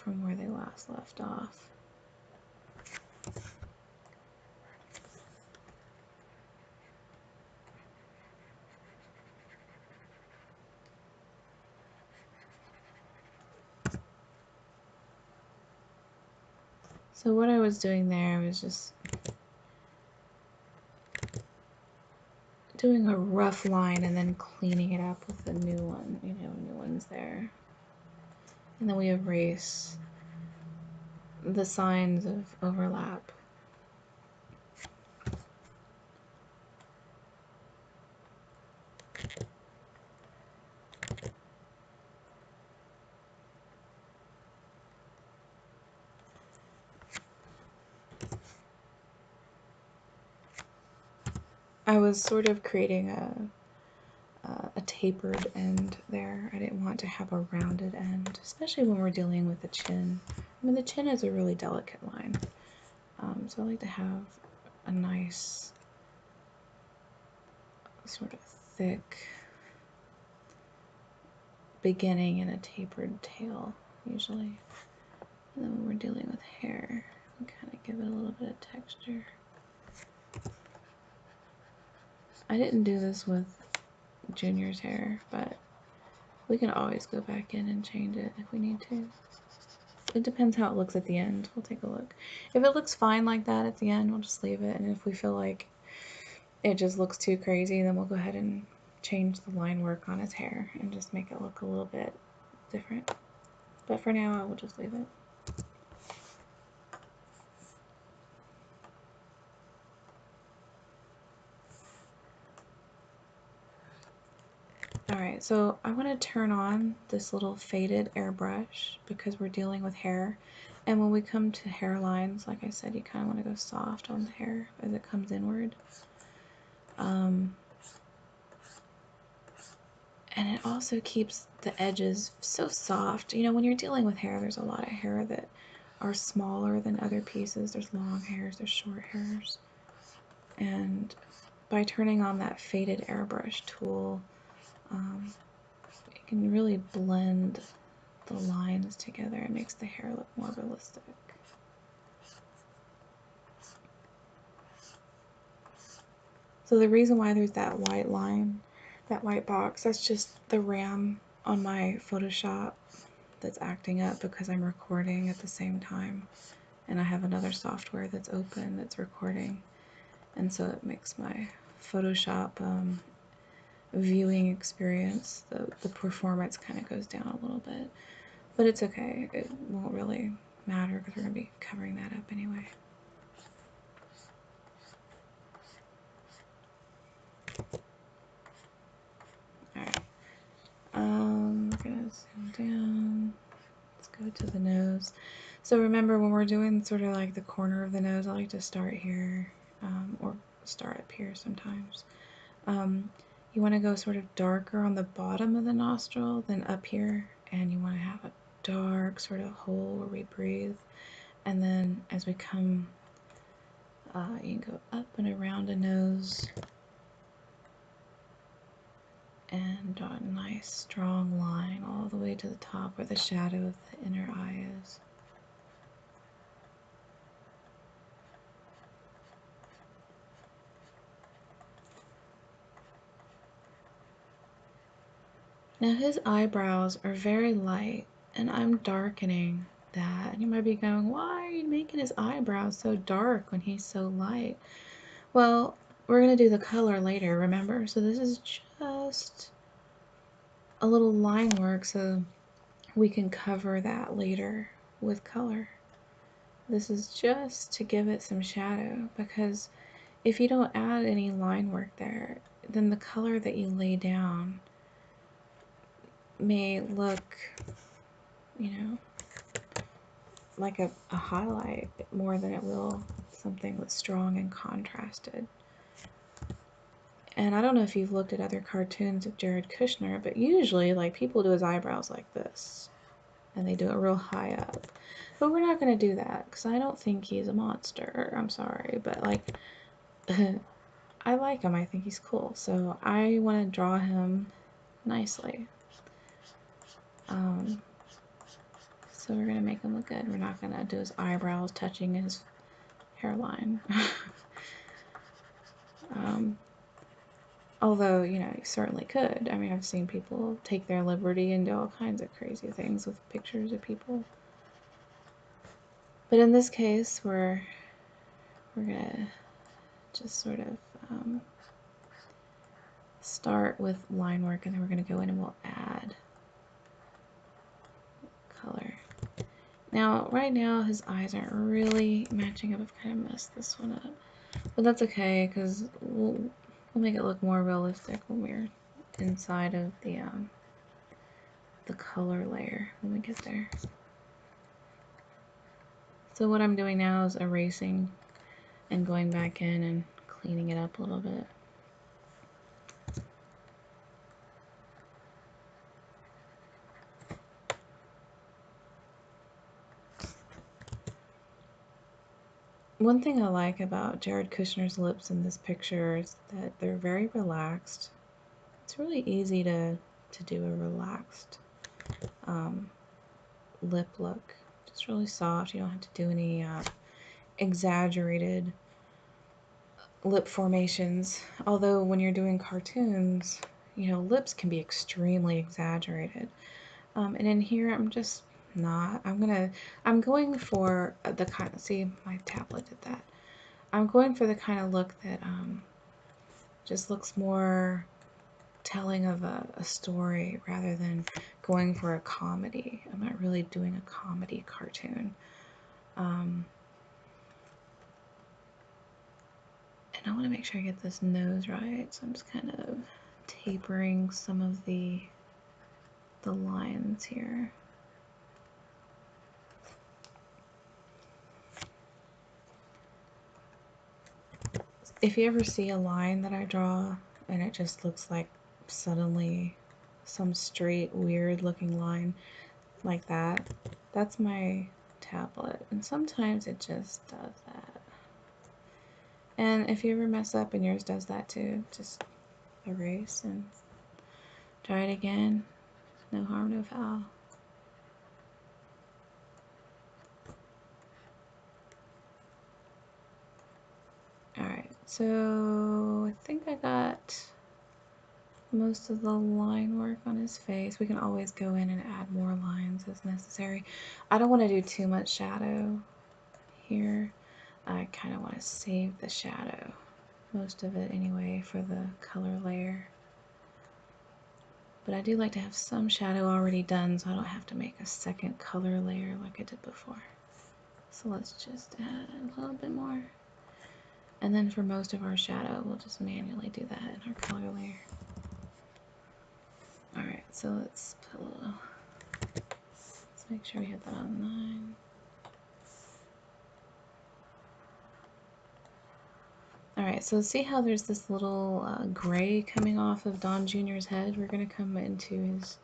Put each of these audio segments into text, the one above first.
from where they last left off. So what I was doing there was just doing a rough line and then cleaning it up with a new one, you know, new one's there. And then we erase the signs of overlap. I was sort of creating a tapered end there. I didn't want to have a rounded end, especially when we're dealing with the chin. I mean, the chin is a really delicate line, so I like to have a nice sort of thick beginning and a tapered tail, usually. And then when we're dealing with hair, we kind of give it a little bit of texture. I didn't do this with Junior's hair, but we can always go back in and change it if we need to. It depends how it looks at the end. We'll take a look. If it looks fine like that at the end, we'll just leave it. And if we feel like it just looks too crazy, then we'll go ahead and change the line work on his hair and just make it look a little bit different. But for now, I will just leave it. Alright, so I want to turn on this little faded airbrush because we're dealing with hair. And when we come to hairlines, like I said, you kind of want to go soft on the hair as it comes inward. And it also keeps the edges so soft. You know, when you're dealing with hair, there's a lot of hair that are smaller than other pieces. There's long hairs, there's short hairs. And by turning on that faded airbrush tool, it can really blend the lines together. It makes the hair look more realistic. So the reason why there's that white line, that white box, that's just the RAM on my Photoshop that's acting up because I'm recording at the same time. And I have another software that's open that's recording. And so it makes my Photoshop viewing experience, the performance kind of goes down a little bit. But it's okay. It won't really matter because we're going to be covering that up anyway. Alright. We're going to zoom down. Let's go to the nose. So remember, when we're doing sort of like the corner of the nose, I like to start here, or start up here sometimes. You want to go sort of darker on the bottom of the nostril than up here, and you want to have a dark sort of hole where we breathe. And then as we come, you can go up and around the nose and draw a nice strong line all the way to the top where the shadow of the inner eye is. Now his eyebrows are very light, and I'm darkening that. And you might be going, why are you making his eyebrows so dark when he's so light? Well, we're going to do the color later, remember? So this is just a little line work so we can cover that later with color. This is just to give it some shadow, because if you don't add any line work there, then the color that you lay down may look, you know, like a highlight more than it will something that's strong and contrasted. And I don't know if you've looked at other cartoons of Jared Kushner, but usually, like, people do his eyebrows like this, and they do it real high up. But we're not going to do that, because I don't think he's a monster. I'm sorry, but, like, I like him. I think he's cool. So I want to draw him nicely. So we're going to make him look good. We're not going to do his eyebrows touching his hairline. Although, you know, you certainly could. I mean, I've seen people take their liberty and do all kinds of crazy things with pictures of people. But in this case, we're gonna just sort of start with line work, and then we're gonna go in and we'll add color. Now, right now, his eyes aren't really matching up. I've kind of messed this one up, but that's okay because we'll make it look more realistic when we're inside of the color layer when we get there. So what I'm doing now is erasing and going back in and cleaning it up a little bit. One thing I like about Jared Kushner's lips in this picture is that they're very relaxed. It's really easy to do a relaxed lip look. Just really soft. You don't have to do any exaggerated lip formations. Although when you're doing cartoons, you know, lips can be extremely exaggerated. And in here, I'm just not. I'm going for the kind of, see, my tablet did that. I'm going for the kind of look that just looks more telling of a story rather than going for a comedy. I'm not really doing a comedy cartoon. And I want to make sure I get this nose right, so I'm just kind of tapering some of the lines here. If you ever see a line that I draw and it just looks like suddenly some straight weird looking line like that, that's my tablet, and sometimes it just does that. And if you ever mess up and yours does that too, just erase and try it again. No harm, no foul. Alright, so I think I got most of the line work on his face. We can always go in and add more lines as necessary. I don't want to do too much shadow here. I kind of want to save the shadow, most of it anyway, for the color layer. But I do like to have some shadow already done so I don't have to make a second color layer like I did before. So let's just add a little bit more. And then for most of our shadow, we'll just manually do that in our color layer. Alright, so let's put a little, let's make sure we have that on 9. Alright, so see how there's this little gray coming off of Don Jr.'s head? We're going to come into his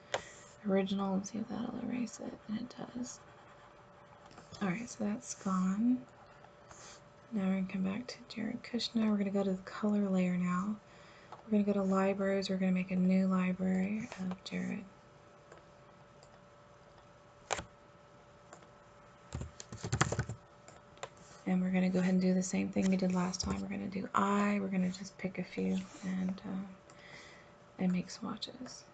original and see if that'll erase it, and it does. Alright, so that's gone. Now we're going to come back to Jared Kushner. We're going to go to the color layer now. We're going to go to libraries. We're going to make a new library of Jared. And we're going to go ahead and do the same thing we did last time. We're going to do eye. We're going to just pick a few and make swatches.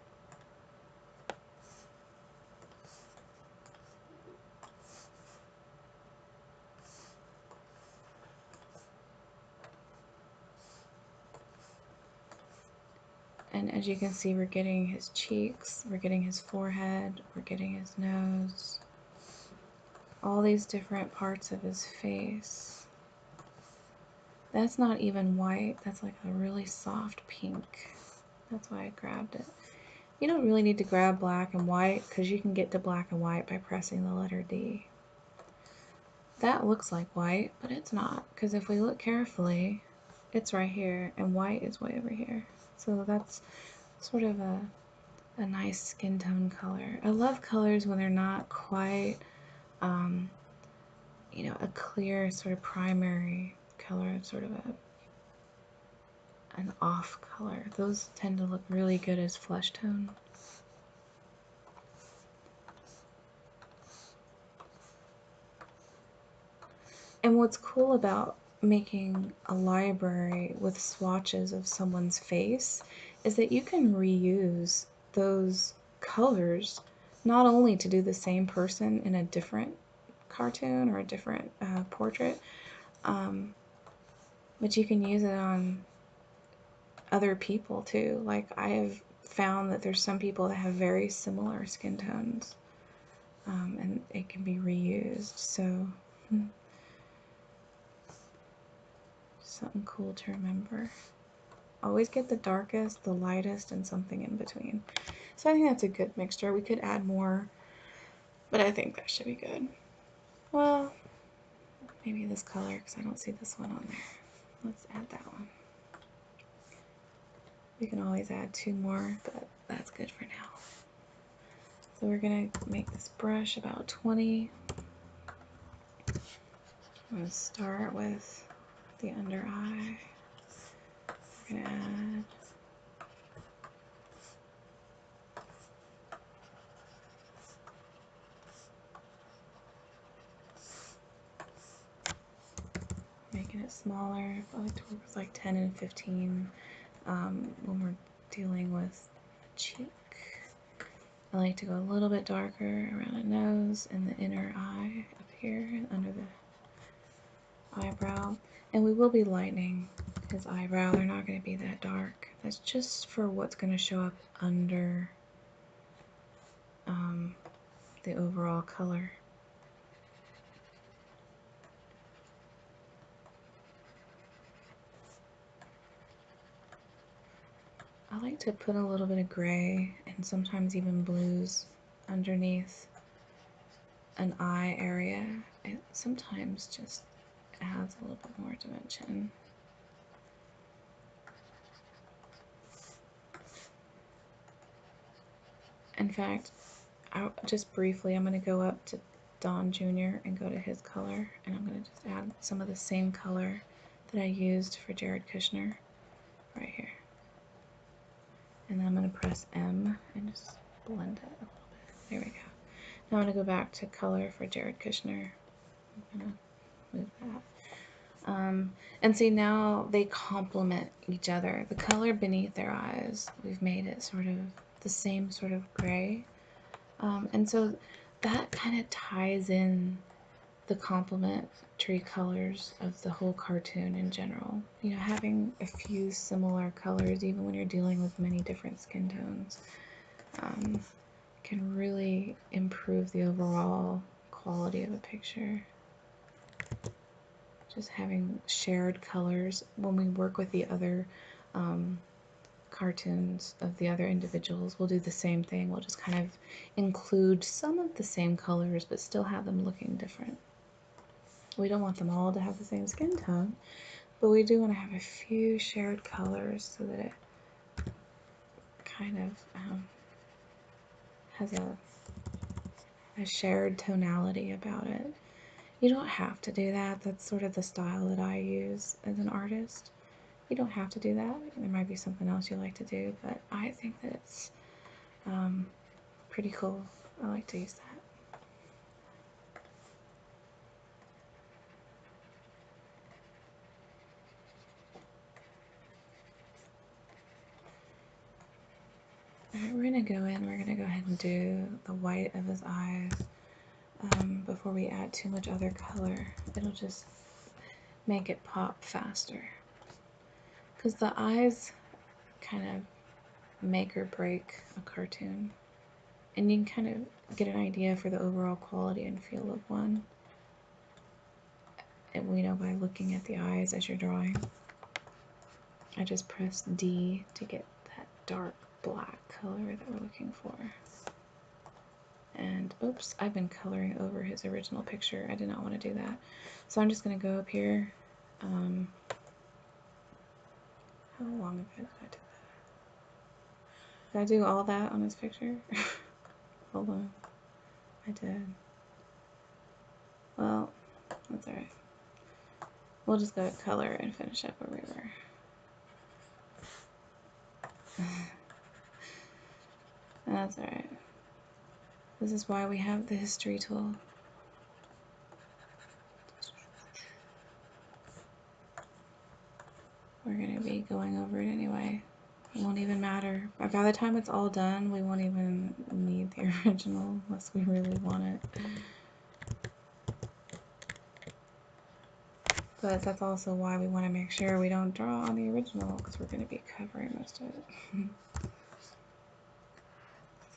And as you can see, we're getting his cheeks, we're getting his forehead, we're getting his nose, all these different parts of his face. That's not even white, that's like a really soft pink. That's why I grabbed it. You don't really need to grab black and white because you can get to black and white by pressing the letter D. That looks like white, but it's not, because if we look carefully, it's right here, and white is way over here. So that's sort of a nice skin tone color. I love colors when they're not quite, you know, a clear sort of primary color, sort of an off color. Those tend to look really good as flesh tone. And what's cool about making a library with swatches of someone's face is that you can reuse those colors not only to do the same person in a different cartoon or a different portrait, but you can use it on other people too. Like, I have found that there's some people that have very similar skin tones, and it can be reused. So something cool to remember. Always get the darkest, the lightest, and something in between. So I think that's a good mixture. We could add more, but I think that should be good. Well, maybe this color, because I don't see this one on there. Let's add that one. We can always add 2 more, but that's good for now. So we're going to make this brush about 20. I'm going to start with the under eye. We're going to add making it smaller. I like to work with like 10 and 15 when we're dealing with a cheek. I like to go a little bit darker around the nose and the inner eye up here and under the eyebrow. And we will be lightening his eyebrow. They're not going to be that dark. That's just for what's going to show up under the overall color. I like to put a little bit of gray and sometimes even blues underneath an eye area. It sometimes just adds a little bit more dimension. In fact, just briefly, I'm going to go up to Don Jr. and go to his color, and I'm going to just add some of the same color that I used for Jared Kushner right here. And then I'm going to press M and just blend it a little bit. There we go. Now I'm going to go back to color for Jared Kushner. I'm going to move that. And see, now they complement each other. The color beneath their eyes, we've made it sort of the same sort of gray. And so that kind of ties in the complementary colors of the whole cartoon in general. You know, having a few similar colors, even when you're dealing with many different skin tones, can really improve the overall quality of a picture. Just having shared colors when we work with the other cartoons of the other individuals, we'll do the same thing. We'll just kind of include some of the same colors but still have them looking different. We don't want them all to have the same skin tone, but we do want to have a few shared colors so that it kind of has a shared tonality about it. You don't have to do that. That's sort of the style that I use as an artist. You don't have to do that. There might be something else you like to do, but I think that it's pretty cool. I like to use that. Alright, we're going to go in, we're going to go ahead and do the white of his eyes before we add too much other color. It'll just make it pop faster. Because the eyes kind of make or break a cartoon. And you can kind of get an idea for the overall quality and feel of one. And we know by looking at the eyes as you're drawing. I just press D to get that dark black color that we're looking for. And oops, I've been coloring over his original picture. I did not want to do that. So I'm just going to go up here. How long ago did I do that? Did I do all that on his picture? Hold on. I did. Well, that's alright. We'll just go to color and finish up where we were. That's alright. This is why we have the history tool. we're going to be going over it anyway. It won't even matter. By the time it's all done, we won't even need the original unless we really want it. But that's also why we want to make sure we don't draw on the original, because we're going to be covering most of it.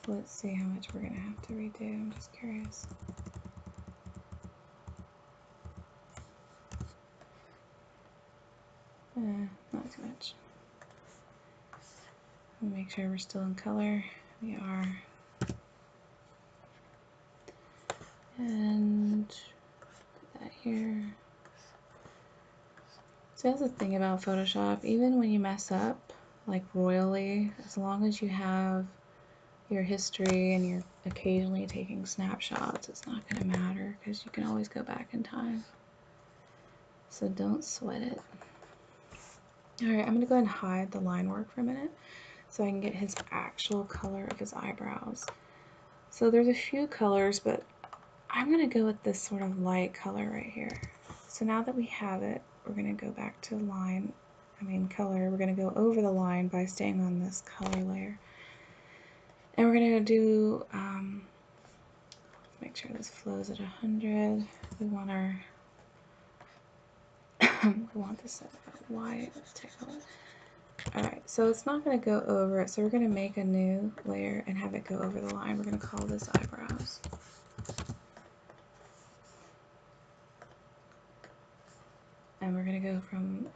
So let's see how much we're going to have to redo. I'm just curious. Not too much. Make sure we're still in color. We are. And put that here. So that's the thing about Photoshop. Even when you mess up, like royally, as long as you have your history and you're occasionally taking snapshots, it's not going to matter because you can always go back in time. So don't sweat it. Alright, I'm going to go ahead and hide the line work for a minute so I can get his actual color of his eyebrows. So there's a few colors, but I'm going to go with this sort of light color right here. So now that we have it, we're going to go back to color. We're going to go over the line by staying on this color layer. And we're going to do, make sure this flows at 100. We want our, we want this at white. Let's take a look. Alright, so it's not going to go over it, so we're going to make a new layer and have it go over the line. We're going to call this eyebrows. And we're going to go from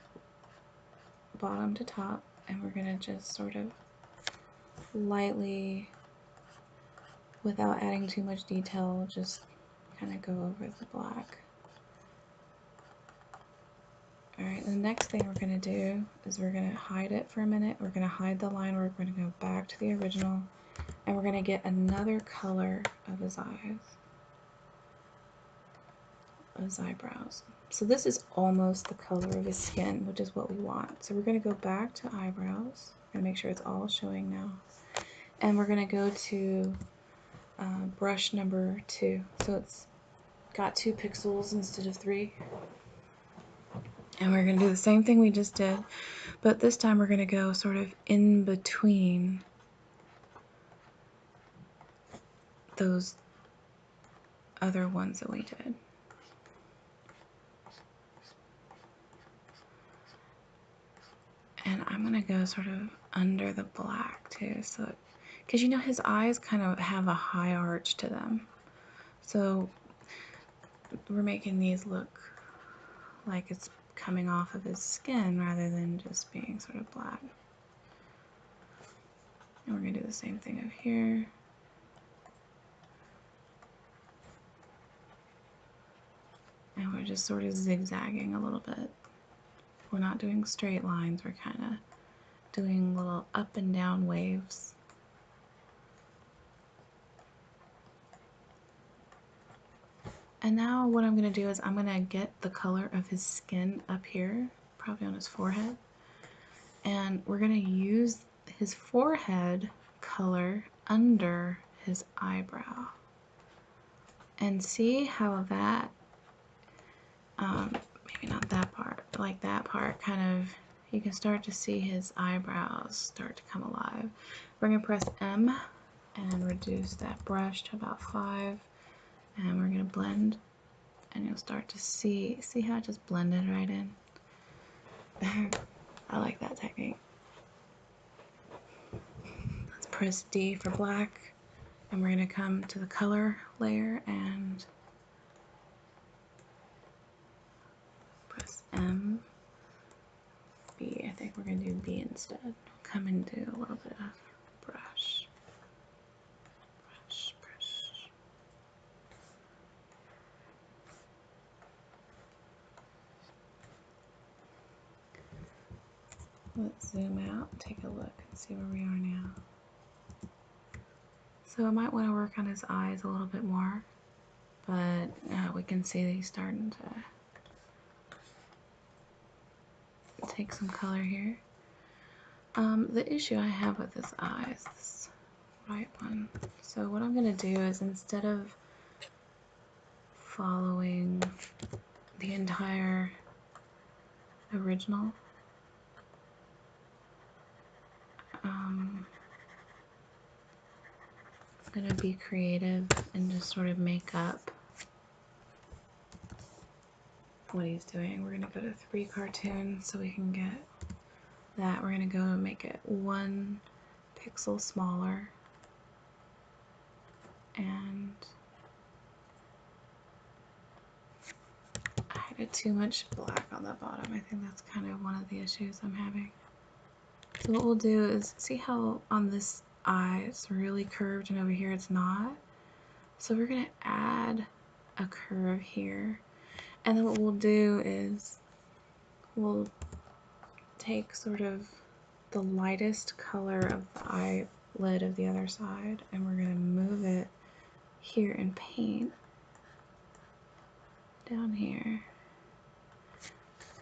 bottom to top, and we're going to just sort of lightly, without adding too much detail, just kind of go over the black. Alright, the next thing we're going to do is we're going to hide it for a minute. We're going to hide the line work. We're going to go back to the original, and we're going to get another color of his eyes, of his eyebrows. So this is almost the color of his skin, which is what we want. So we're going to go back to eyebrows. We're going to make sure it's all showing now. And we're going to go to brush number 2. So it's got 2 pixels instead of 3. And we're going to do the same thing we just did, but this time we're going to go sort of in between those other ones that we did. And I'm going to go sort of under the black too, so because you know his eyes kind of have a high arch to them. So we're making these look like it's coming off of his skin rather than just being sort of black. And we're going to do the same thing over here. And we're just sort of zigzagging a little bit. We're not doing straight lines, we're kind of doing little up and down waves. And now what I'm going to do is I'm going to get the color of his skin up here, probably on his forehead. And we're going to use his forehead color under his eyebrow. And see how that, maybe not that part, but like that part kind of, you can start to see his eyebrows start to come alive. We're going to press M and reduce that brush to about 5. And we're going to blend, and you'll start to see how it just blended right in. I like that technique. Let's press D for black, and we're going to come to the color layer and press M, B. I think we're going to do B instead. Come and do a little bit of brush. Let's zoom out, take a look, and see where we are now. So I might want to work on his eyes a little bit more, but we can see that he's starting to take some color here. The issue I have with this eye is this right one. So what I'm going to do is, instead of following the entire original, be creative and just sort of make up what he's doing. We're gonna go to 3 cartoons so we can get that. We're gonna go and make it 1 pixel smaller, and I added too much black on the bottom. I think that's kind of one of the issues I'm having. So what we'll do is, see how on this eye it's really curved and over here it's not? So we're gonna add a curve here. And then what we'll do is we'll take sort of the lightest color of the eyelid of the other side, and we're going to move it here in paint down here.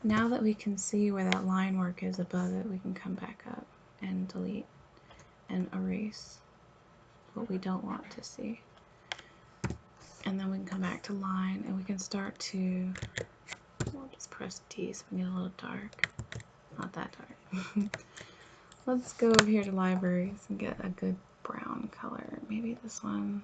Now that we can see where that line work is above it, we can come back up and delete and erase what we don't want to see. And then we can come back to line, and we can start to, we'll just press D so we get a little dark. Not that dark. Let's go over here to libraries and get a good brown color. Maybe this one.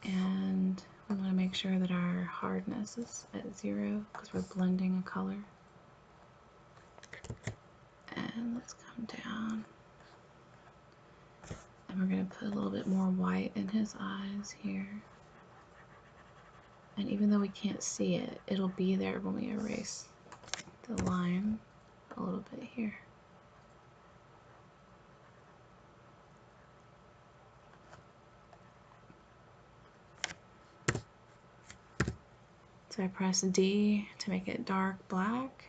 And we want to make sure that our hardness is at 0 because we're blending a color. And let's come down. And we're going to put a little bit more white in his eyes here. And even though we can't see it, it'll be there when we erase the line a little bit here. So I press D to make it dark black,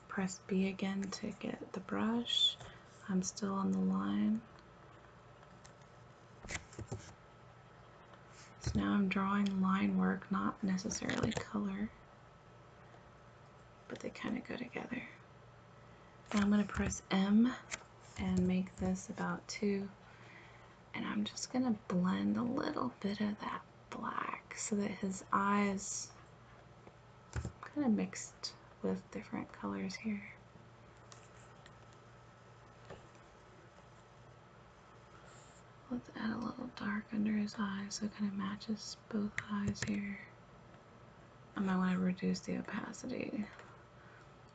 press B again to get the brush. I'm still on the line. So now I'm drawing line work, not necessarily color, but they kind of go together. Now I'm going to press M and make this about 2, and I'm just going to blend a little bit of that black so that his eyes kind of mixed with different colors here. Let's add a little dark under his eyes so it kind of matches both eyes here. I might want to reduce the opacity.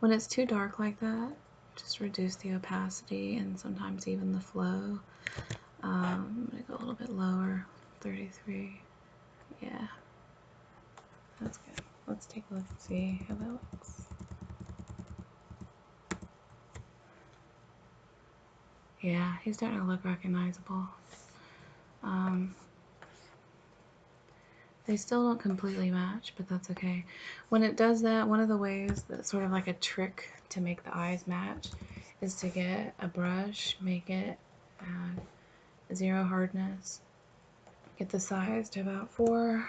When it's too dark like that, just reduce the opacity and sometimes even the flow. I'm going to go a little bit lower, 33. Yeah, that's good. Let's take a look and see how that looks. Yeah, he's starting to look recognizable. They still don't completely match, but that's okay. When it does that, one of the ways that's sort of like a trick to make the eyes match is to get a brush, make it 0 hardness, get the size to about 4,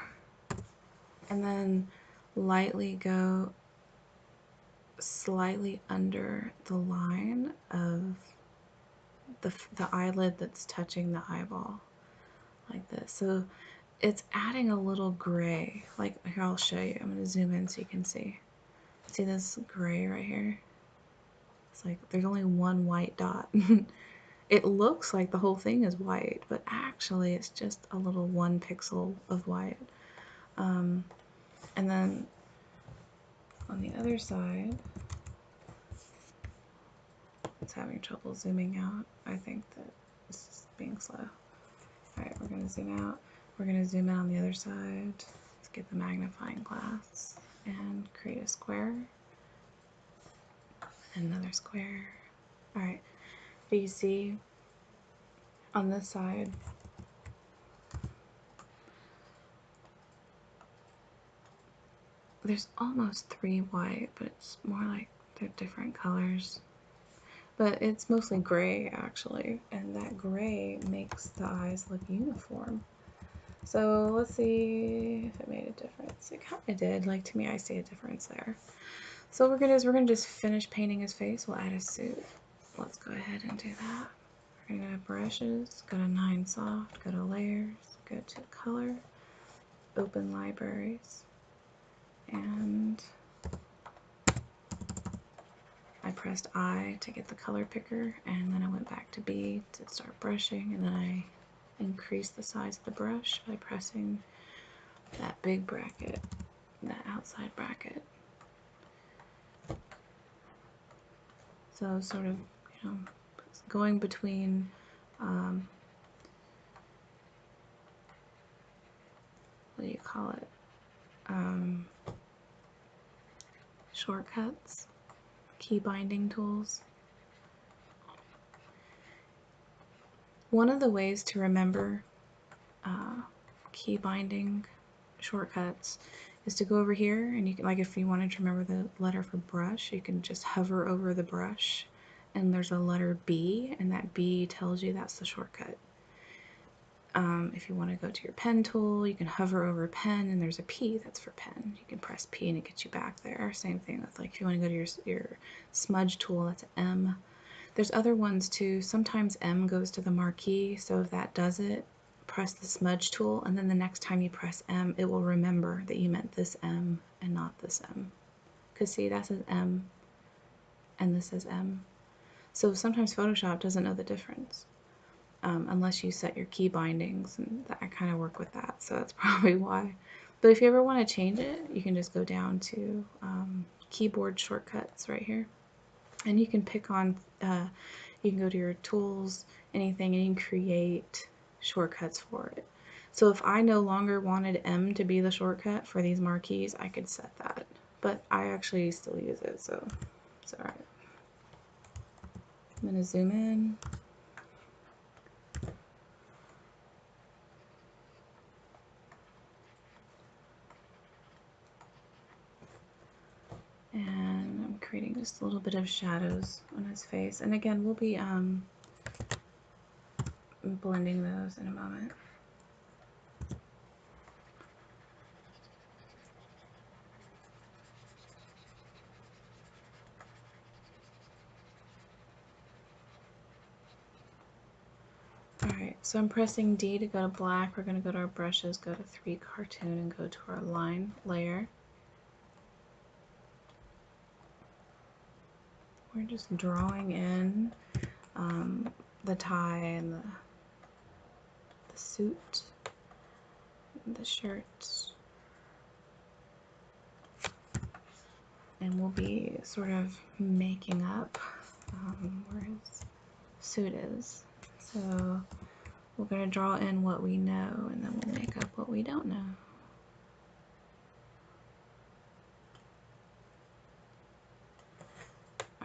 and then lightly go slightly under the line of the eyelid that's touching the eyeball, like this. So it's adding a little gray. Like, here, I'll show you. I'm going to zoom in so you can see. See this gray right here? It's like there's only one white dot. It looks like the whole thing is white, but actually it's just a little 1 pixel of white. And then on the other side, it's having trouble zooming out. I think that this is being slow. Alright, we're going to zoom out. We're going to zoom in on the other side. Let's get the magnifying glass and create a square. Another square. Alright, do you see on this side, there's almost 3 white, but it's more like they're different colors. But it's mostly gray, actually, and that gray makes the eyes look uniform. So let's see if it made a difference. It kind of did. Like, to me, I see a difference there. So what we're going to do is we're going to just finish painting his face. We'll add a suit. Let's go ahead and do that. We're going to go to brushes, go to 9 soft, go to layers, go to color, open libraries, and I pressed I to get the color picker, and then I went back to B to start brushing, and then I increase the size of the brush by pressing that big bracket, that outside bracket. So sort of, you know, going between what do you call it? Shortcuts, key binding tools. One of the ways to remember key binding shortcuts is to go over here, and you can, like, if you wanted to remember the letter for brush, you can just hover over the brush and there's a letter B, and that B tells you that's the shortcut. If you want to go to your pen tool, you can hover over pen and there's a P, that's for pen. You can press P and it gets you back there. Same thing with, like, if you want to go to your smudge tool, that's M. There's other ones too. Sometimes M goes to the marquee, so if that does it, press the smudge tool, and then the next time you press M, it will remember that you meant this M and not this M. Because see, that says M and this says M. So sometimes Photoshop doesn't know the difference. Unless you set your key bindings, and I kind of work with that, so that's probably why. But if you ever want to change it, you can just go down to keyboard shortcuts right here, and you can pick on, you can go to your tools, anything, and you can create shortcuts for it. So if I no longer wanted M to be the shortcut for these marquees, I could set that, but I actually still use it, so it's alright. I'm going to zoom in. And I'm creating just a little bit of shadows on his face. And again, we'll be blending those in a moment. Alright, so I'm pressing D to go to black. We're going to go to our brushes, go to 3 cartoon, and go to our line layer. We're just drawing in the tie and the suit, and the shirt, and we'll be sort of making up where his suit is. So we're going to draw in what we know, and then we'll make up what we don't know.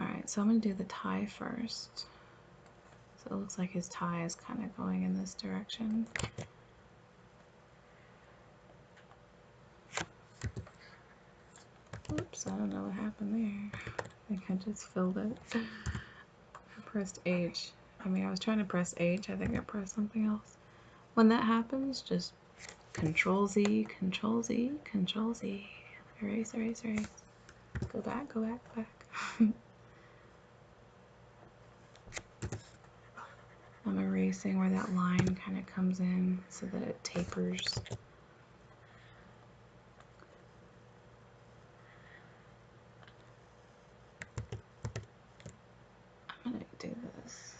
Alright, so I'm going to do the tie first. So it looks like his tie is kind of going in this direction. Oops, I don't know what happened there. I think I just filled it. I pressed H. I mean, I was trying to press H. I think I pressed something else. When that happens, just Control Z, Control Z, Control Z. Erase, erase, erase. Go back, go back, go back. I'm erasing where that line kind of comes in so that it tapers. I'm going to do this.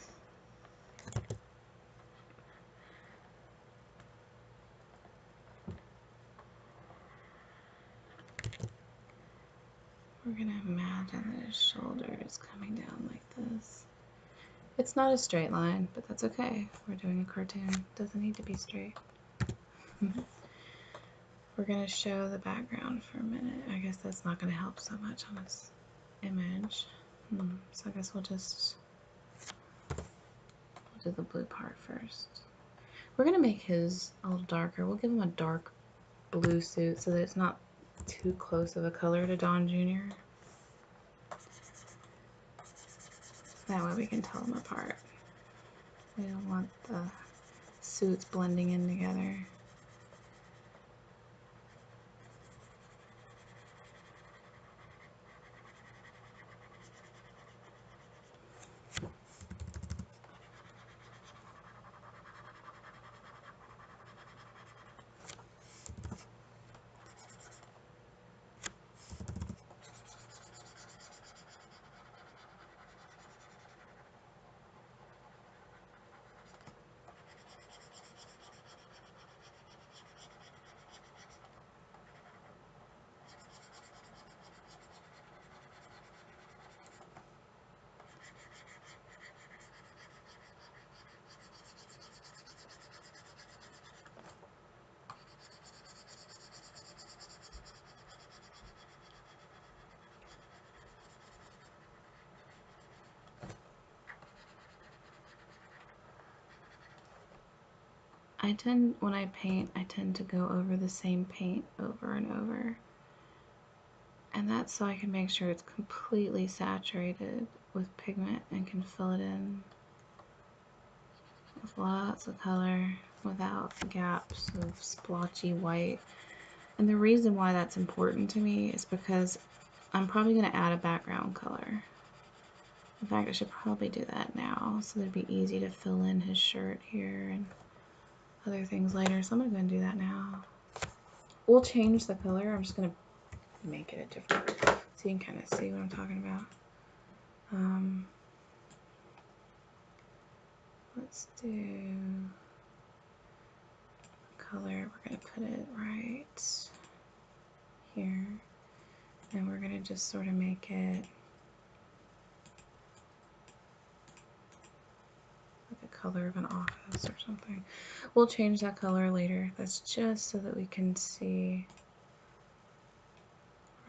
We're going to imagine that his shoulder is coming down like this. It's not a straight line, but that's okay. We're doing a cartoon. It doesn't need to be straight. We're going to show the background for a minute. I guess that's not going to help so much on this image. So I guess we'll do the blue part first. We're going to make his a little darker. We'll give him a dark blue suit so that it's not too close of a color to Don Jr. That way we can tell them apart. We don't want the suits blending in together. when I paint, I tend to go over the same paint over and over. And that's so I can make sure it's completely saturated with pigment and can fill it in with lots of color without gaps of splotchy white. And the reason why that's important to me is because I'm probably going to add a background color. In fact, I should probably do that now so that it'd be easy to fill in his shirt here and other things later. So I'm going to go and do that now. We'll change the color. I'm just going to make it a different, so you can kind of see what I'm talking about. Let's do color. We're going to put it right here, and we're going to just sort of make it like the color of an office or something. We'll change that color later. That's just so that we can see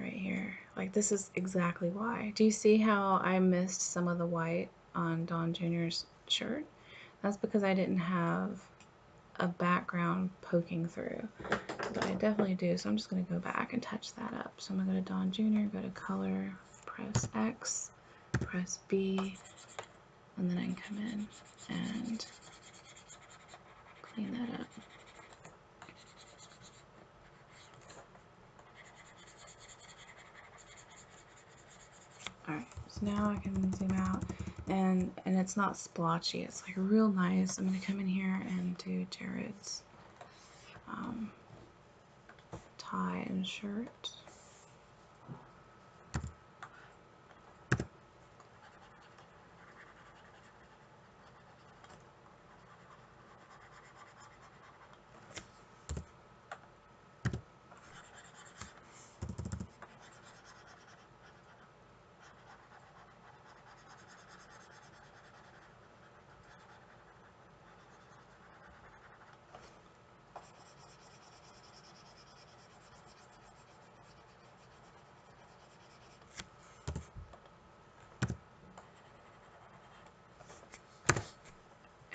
right here. Like, this is exactly why. Do you see how I missed some of the white on Don Jr.'s shirt? That's because I didn't have a background poking through, but I definitely do. So I'm just going to go back and touch that up. So I'm going to go to Don Jr., go to color, press X, press B, and then I can come in and clean that up. Alright, so now I can zoom out, and it's not splotchy, it's like real nice. I'm going to come in here and do Jared's tie and shirt.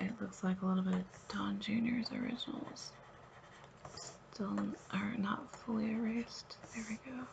It looks like a little bit of Don Jr.'s originals. Still are not fully erased. There we go.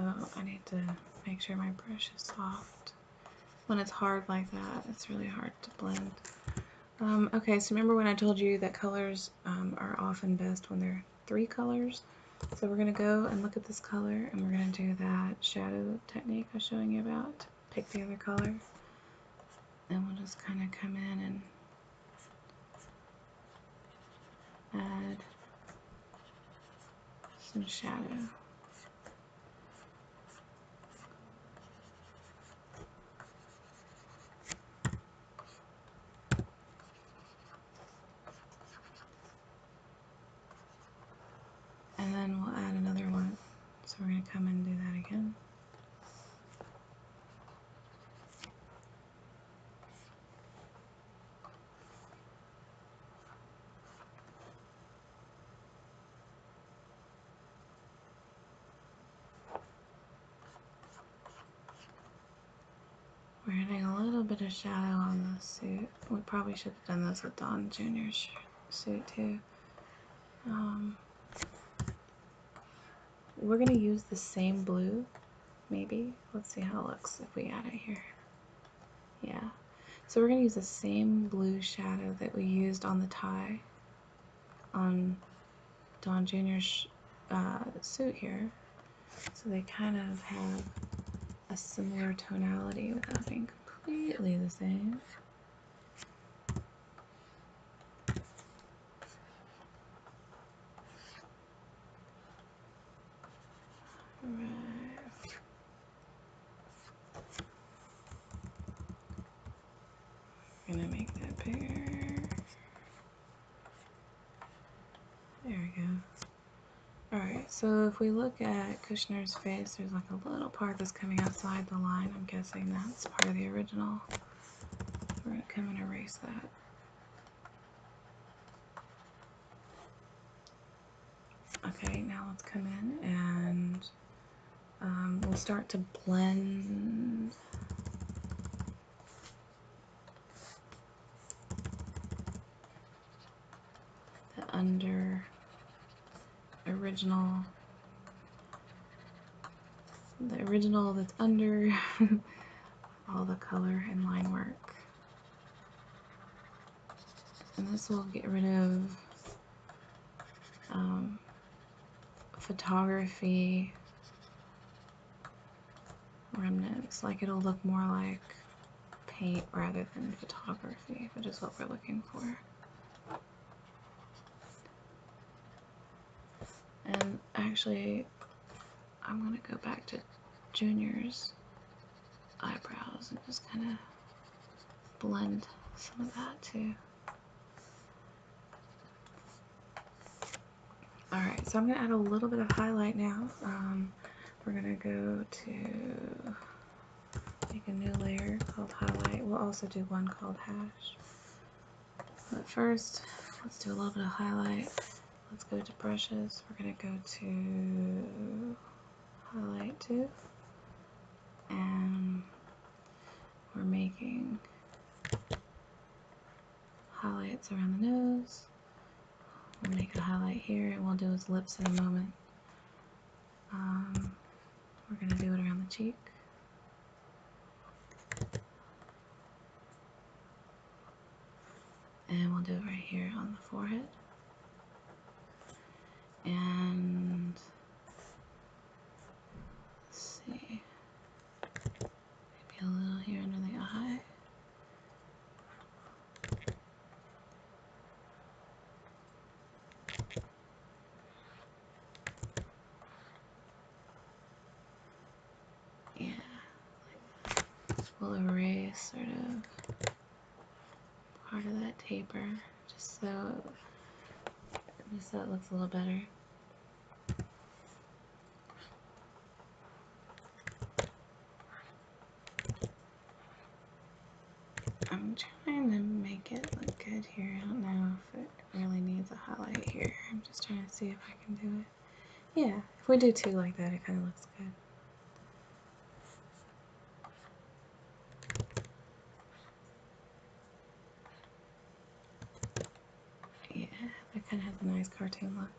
Oh, I need to make sure my brush is soft. When it's hard like that, it's really hard to blend. Okay, so remember when I told you that colors are often best when they're 3 colors? So we're going to go and look at this color, and we're going to do that shadow technique I was showing you about to pick the other color. And we'll just kind of come in and add some shadow. And then we'll add another one. So we're going to come in and do that again. We're adding a little bit of shadow on the suit. We probably should have done this with Don Jr.'s suit too. We're going to use the same blue, maybe. Let's see how it looks if we add it here. Yeah. So we're going to use the same blue shadow that we used on the tie on Don Jr.'s suit here. So they kind of have a similar tonality without being completely the same. gonna make that bigger. There we go. Alright, so if we look at Kushner's face, there's like a little part that's coming outside the line. I'm guessing that's part of the original. We're gonna come and erase that. Okay, now let's come in and we'll start to blend the original that's under all the color and line work. And this will get rid of photography remnants. Like, it'll look more like paint rather than photography, which is what we're looking for. And actually, I'm going to go back to Junior's eyebrows and just kind of blend some of that too. Alright, so I'm going to add a little bit of highlight now. We're going to go to make a new layer called highlight. We'll also do one called hash. But first, let's do a little bit of highlight. Let's go to brushes. We're going to go to highlight 2. And we're making highlights around the nose. We'll make a highlight here, and we'll do his lips in a moment. We're going to do it around the cheek. And we'll do it right here on the forehead. And let's see, maybe a little here under the eye. Yeah, we'll erase sort of part of that taper, just so it looks a little better. I'm trying to make it look good here. I don't know if it really needs a highlight here. I'm just trying to see if I can do it. Yeah, if we do 2 like that, it kind of looks good. Yeah, that kind of has a nice cartoon look.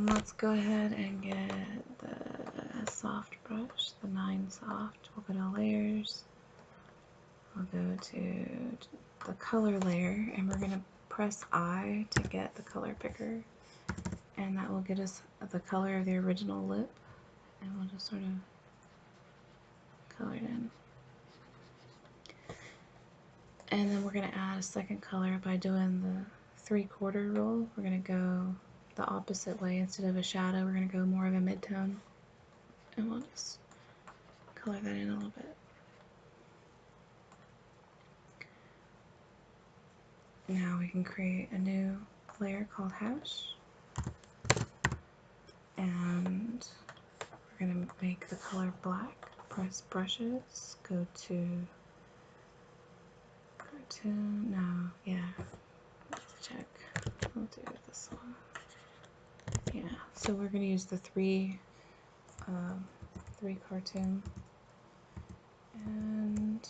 Let's go ahead and get the soft brush, the 9 soft. We'll go to layers. We'll go to the color layer, and we're going to press I to get the color picker. And that will get us the color of the original lip. And we'll just sort of color it in. And then we're going to add a second color by doing the 3/4 rule. We're going to go the opposite way. Instead of a shadow, we're going to go more of a mid-tone. And we'll just color that in a little bit. Now we can create a new layer called hash. And we're going to make the color black. Press brushes, go to cartoon, no, yeah, let's check. We'll do this one. Yeah, so we're going to use the 3 cartoon, and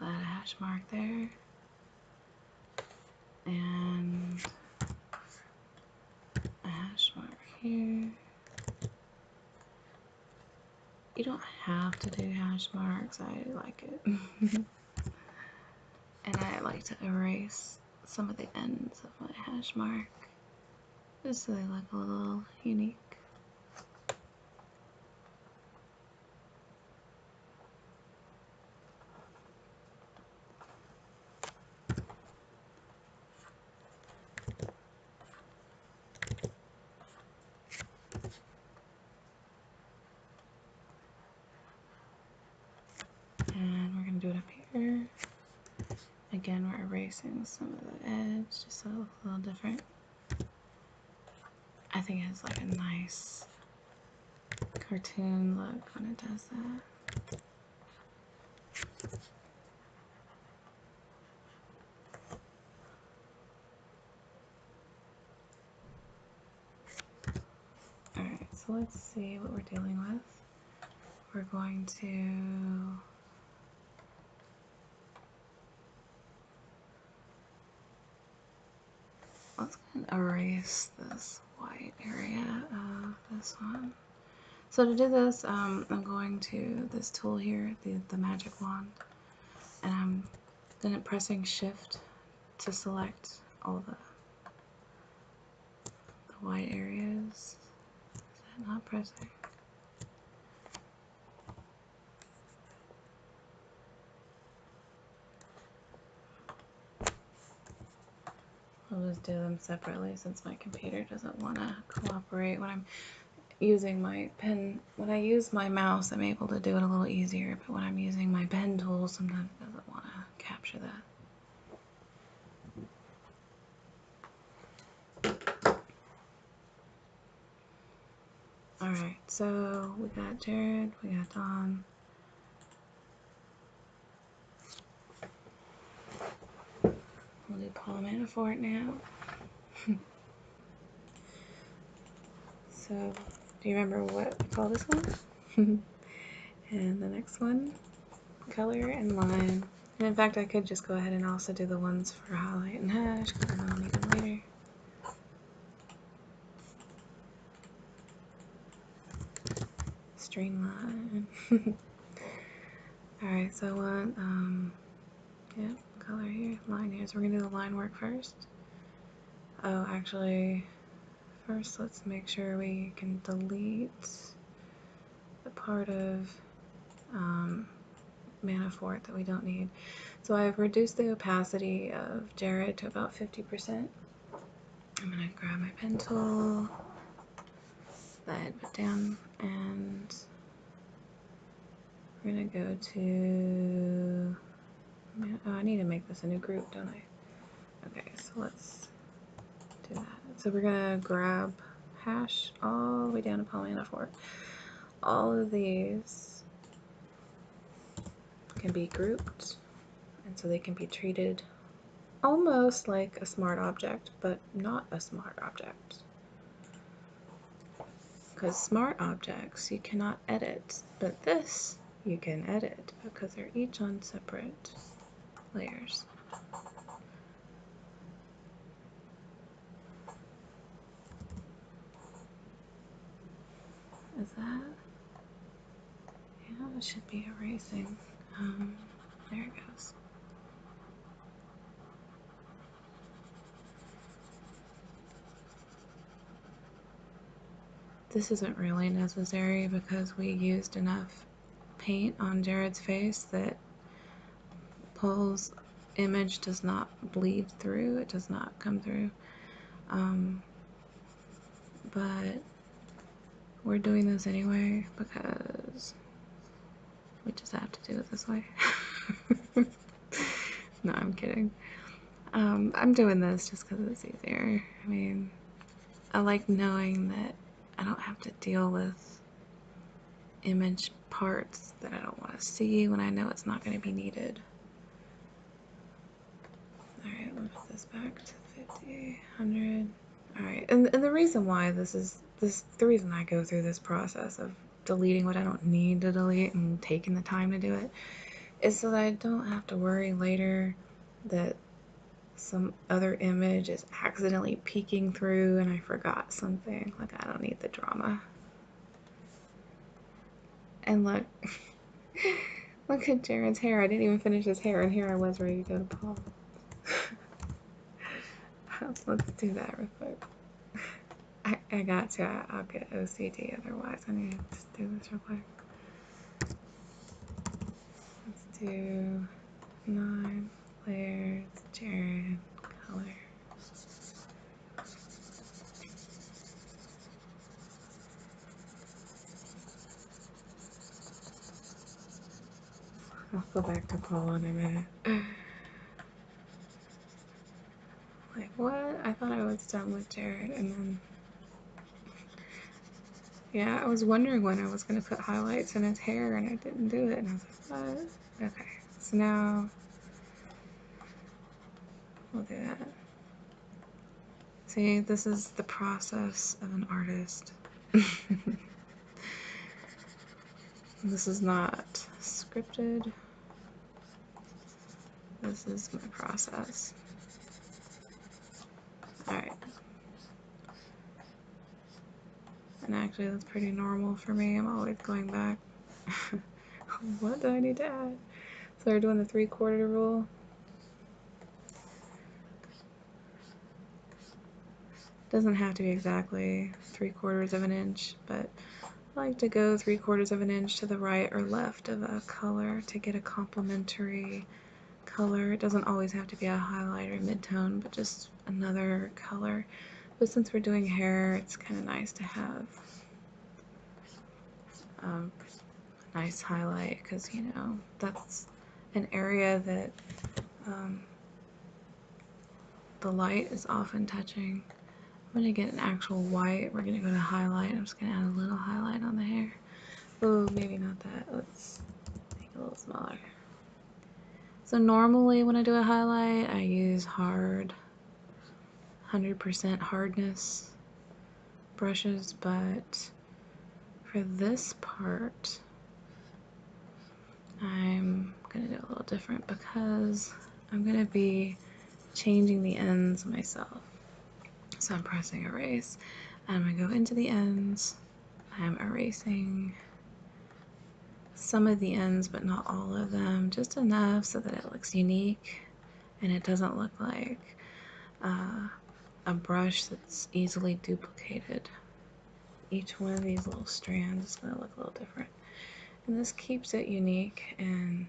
we'll add a hash mark there, and a hash mark here. You don't have to do hash marks, I like it. And I like to erase some of the ends of my hash mark, just so they look a little unique. And we're going to do it up here. Again, we're erasing some of the edge just so it looks a little different. I think it's like a nice cartoon look when it does that. Alright, so let's see what we're dealing with. We're going to let's go and erase this white area of this one. So to do this, I'm going to this tool here, the magic wand, and I'm then pressing Shift to select all the white areas. Is that not pressing? I'll just do them separately since my computer doesn't want to cooperate when I'm using my pen. When I use my mouse, I'm able to do it a little easier, but when I'm using my pen tool, sometimes it doesn't want to capture that. Alright, so we got Jared, we got Don. We'll do Paul Manafort now. So, do you remember what we call this one? And the next one, color and line. And in fact, I could just go ahead and also do the ones for highlight and hash, because I'll need them later. Streamline. Alright, so I want, yeah, color here, line here. So we're gonna do the line work first. Oh, actually, first let's make sure we can delete the part of Manafort that we don't need. So I've reduced the opacity of Jared to about 50%. I'm gonna grab my pen tool, slide it down, and we're gonna go to, oh, I need to make this a new group, don't I? Okay, so let's do that. So we're gonna grab hash all the way down to Manafort. All of these can be grouped, and so they can be treated almost like a smart object, but not a smart object. Because smart objects you cannot edit, but this you can edit because they're each on separate layers. Is that? Yeah, it should be erasing. There it goes. This isn't really necessary because we used enough paint on Jared's face that Paul's image does not bleed through, it does not come through. But we're doing this anyway because we just have to do it this way. No, I'm kidding. I'm doing this just because it's easier. I mean, I like knowing that I don't have to deal with image parts that I don't want to see when I know it's not going to be needed. Alright, we'll put this back to 50, 100. Alright, and the reason why the reason I go through this process of deleting what I don't need to delete and taking the time to do it is so that I don't have to worry later that some other image is accidentally peeking through and I forgot something. Like, I don't need the drama. And look, look at Jared's hair. I didn't even finish his hair, and here I was ready to go to Paul. Let's do that real quick. I got to. I'll get OCD otherwise. I need to just do this real quick. Let's do 9 layers, Jared, color. go back to Paul in a minute. Like, what? I thought I was done with Jared, and then, yeah, I was wondering when I was going to put highlights in his hair, and I didn't do it, and I was like, what? Okay, so now we'll do that. See, this is the process of an artist. This is not scripted. This is my process. Alright. And actually, that's pretty normal for me. I'm always going back. What do I need to add? So we're doing the 3/4 rule. Doesn't have to be exactly 3/4 of an inch, but I like to go 3/4 of an inch to the right or left of a color to get a complementary color. It doesn't always have to be a highlight or midtone, but just another color. But since we're doing hair, it's kind of nice to have a nice highlight, because, you know, that's an area that the light is often touching. I'm going to get an actual white. We're going to go to highlight. I'm just going to add a little highlight on the hair. Oh, maybe not that. Let's make it a little smaller. So normally when I do a highlight, I use hard, 100% hardness brushes, but for this part, I'm going to do a little different because I'm going to be changing the ends myself. So I'm pressing erase. I'm going to go into the ends. I'm erasing some of the ends, but not all of them, just enough so that it looks unique and it doesn't look like a brush that's easily duplicated. Each one of these little strands is going to look a little different. And this keeps it unique, and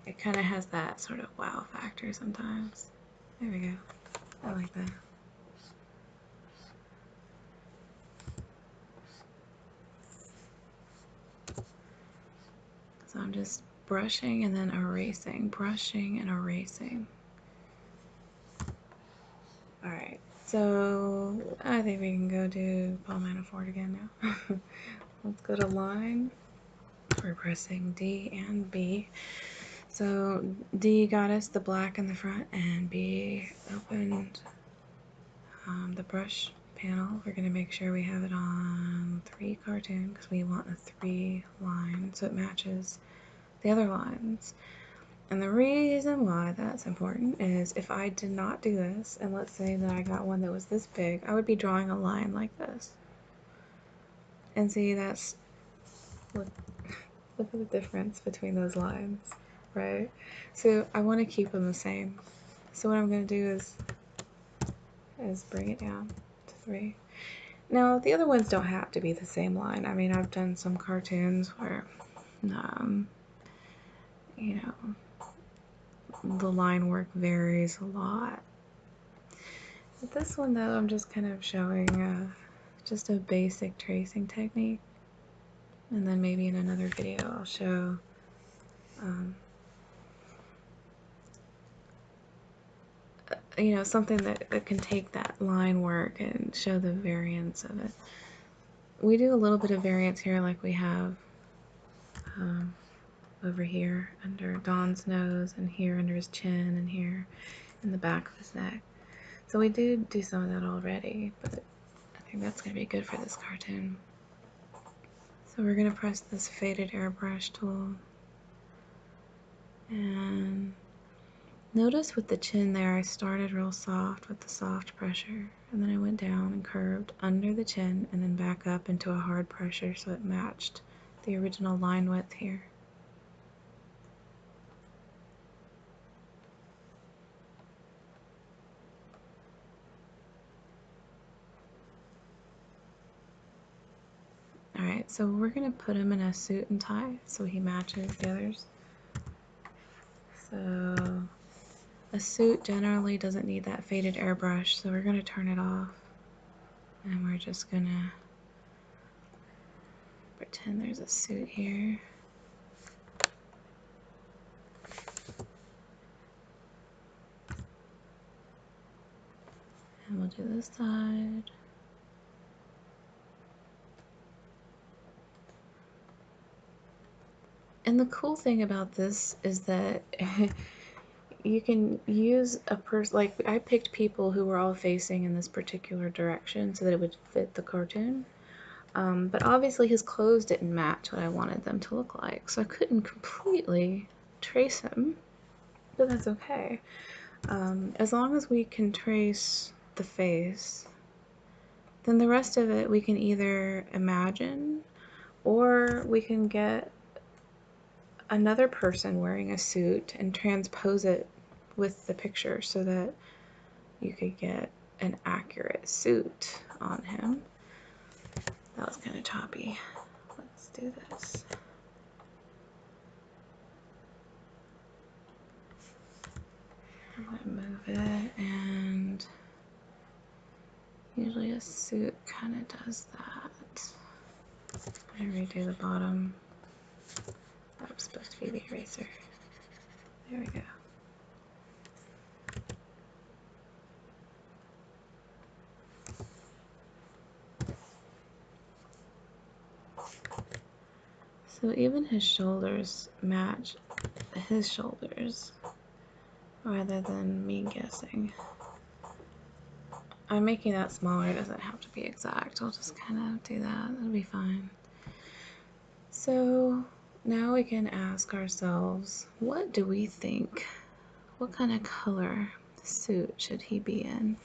it kind of has that sort of wow factor sometimes. There we go. I like that. So I'm just brushing and then erasing, brushing and erasing. Alright, so I think we can go do Paul Manafort again now. Let's go to line. We're pressing D and B. So D got us the black in the front, and B opened the brush panel. We're going to make sure we have it on 3 cartoon because we want the 3 lines so it matches the other lines. And the reason why that's important is if I did not do this, and let's say that I got one that was this big, I would be drawing a line like this. And see, that's, look at the difference between those lines, right? So I want to keep them the same. So what I'm going to do is bring it down to 3. Now, the other ones don't have to be the same line. I mean, I've done some cartoons where, you know, the line work varies a lot. But this one, though, I'm just kind of showing just a basic tracing technique. And then maybe in another video I'll show you know, something that can take that line work and show the variance of it. We do a little bit of variance here, like we have over here under Don's nose, and here under his chin, and here in the back of his neck. So we do some of that already, but I think that's going to be good for this cartoon. So we're going to press this faded airbrush tool, and notice with the chin there, I started real soft with the soft pressure, and then I went down and curved under the chin and then back up into a hard pressure so it matched the original line width here. Alright, so we're going to put him in a suit and tie so he matches the others. So a suit generally doesn't need that faded airbrush, so we're going to turn it off. And we're just going to pretend there's a suit here. And we'll do this side. And the cool thing about this is that you can use a person, like I picked people who were all facing in this particular direction so that it would fit the cartoon. But obviously his clothes didn't match what I wanted them to look like, so I couldn't completely trace him, but that's okay. As long as we can trace the face, then the rest of it we can either imagine or we can get another person wearing a suit and transpose it with the picture so that you could get an accurate suit on him. That was kind of choppy. Let's do this. I'm gonna move it, and usually a suit kind of does that. I'm gonna redo the bottom. That was supposed to be the eraser. There we go. So even his shoulders match his shoulders rather than me guessing. I'm making that smaller, it doesn't have to be exact. I'll just kind of do that, it'll be fine. So now we can ask ourselves, what do we think? What kind of color suit should he be in?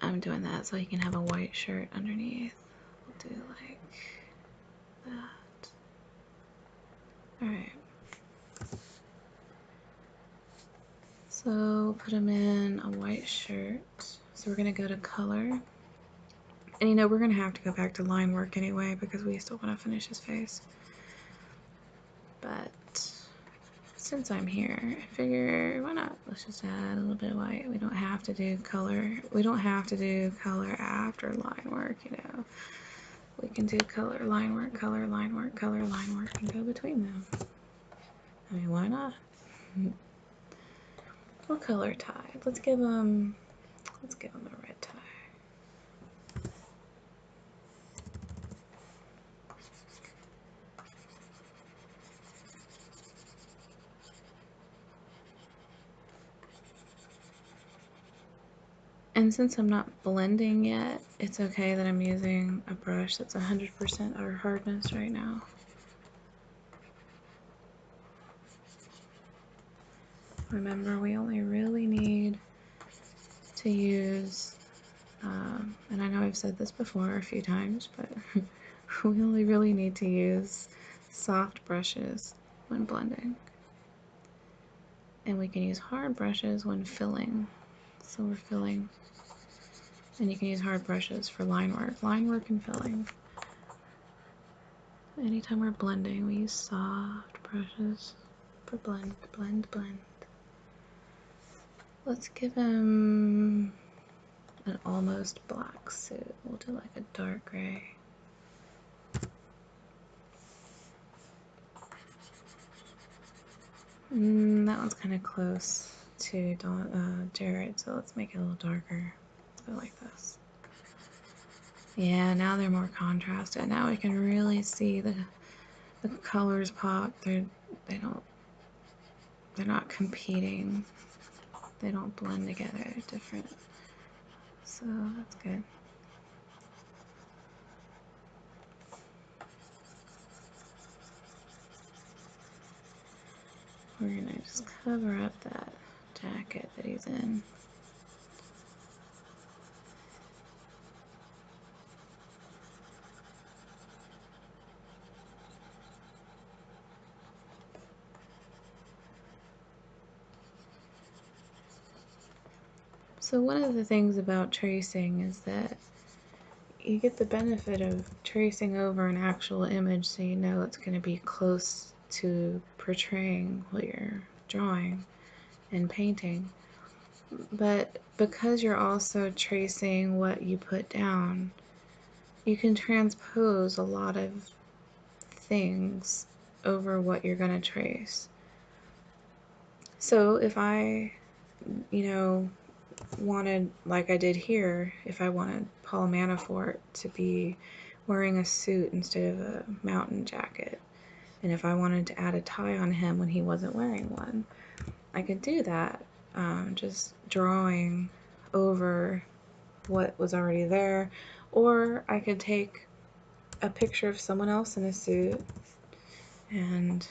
I'm doing that so he can have a white shirt underneath. We'll do like that. Alright. So put him in a white shirt. So we're going to go to color. And you know, we're going to have to go back to line work anyway because we still want to finish his face. But since I'm here, I figure why not? Let's just add a little bit of white. We don't have to do color. We don't have to do color after line work, you know. We can do color, line work, color, line work, color, line work, and go between them. I mean, why not? What color tie? Let's give him a red tie. And since I'm not blending yet, it's okay that I'm using a brush that's 100% our hardness right now. Remember, we only really need to use, and I know I've said this before a few times, but we only really need to use soft brushes when blending. And we can use hard brushes when filling. So we're filling. And you can use hard brushes for line work and filling. Anytime we're blending, we use soft brushes for blend. Let's give him an almost black suit. We'll do like a dark gray. That one's kind of close to Jared, so let's make it a little darker. Let's go like this. Yeah, now they're more contrasted. Now we can really see the colors pop. They're not competing. They don't blend together. They're different. So that's good. We're gonna just cover up that jacket that he's in. So one of the things about tracing is that you get the benefit of tracing over an actual image so you know it's going to be close to portraying what you're drawing and painting. But because you're also tracing what you put down, you can transpose a lot of things over what you're going to trace. So if I, wanted, like I did here, if I wanted Paul Manafort to be wearing a suit instead of a mountain jacket, and if I wanted to add a tie on him when he wasn't wearing one, I could do that, just drawing over what was already there. Or I could take a picture of someone else in a suit and,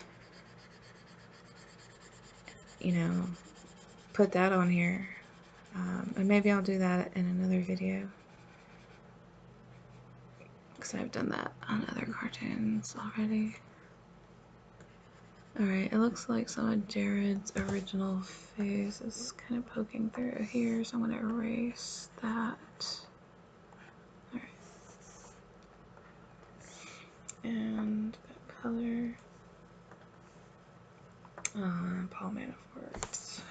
put that on here. And maybe I'll do that in another video, because I've done that on other cartoons already. Alright, it looks like some of Jared's original face is kind of poking through here, so I'm going to erase that. Alright. And that color. Paul Manafort.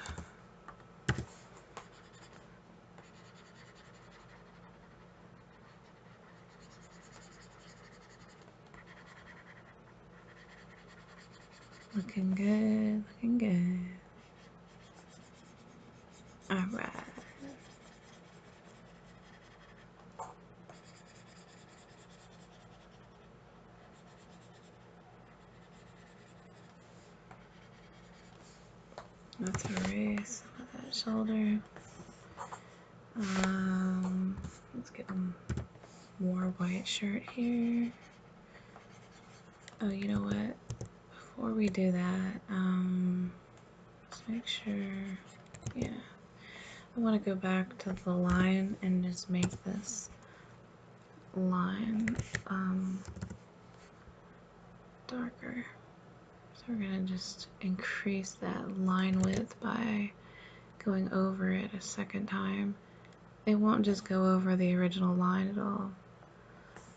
Looking good, looking good. Alright. Let's erase some of that shoulder. Let's get more white shirt here. Oh, you know what? Before we do that, let's make sure, yeah. I want to go back to the line and just make this line darker. So we're going to just increase that line width by going over it a second time. It won't just go over the original line, it'll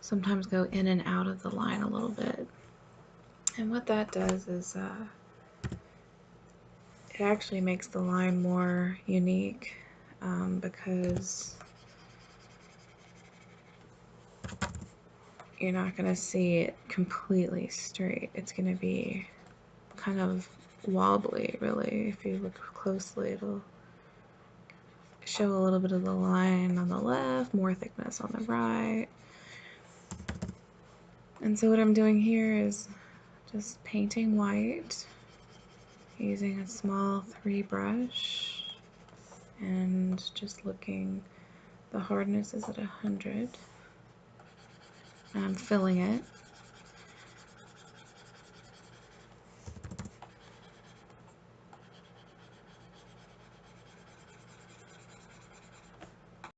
sometimes go in and out of the line a little bit. And what that does is it actually makes the line more unique, because you're not going to see it completely straight. It's going to be kind of wobbly, really. If you look closely, it'll show a little bit of the line on the left, more thickness on the right. And so what I'm doing here is just painting white using a small 3 brush and just looking. The hardness is at 100. And I'm filling it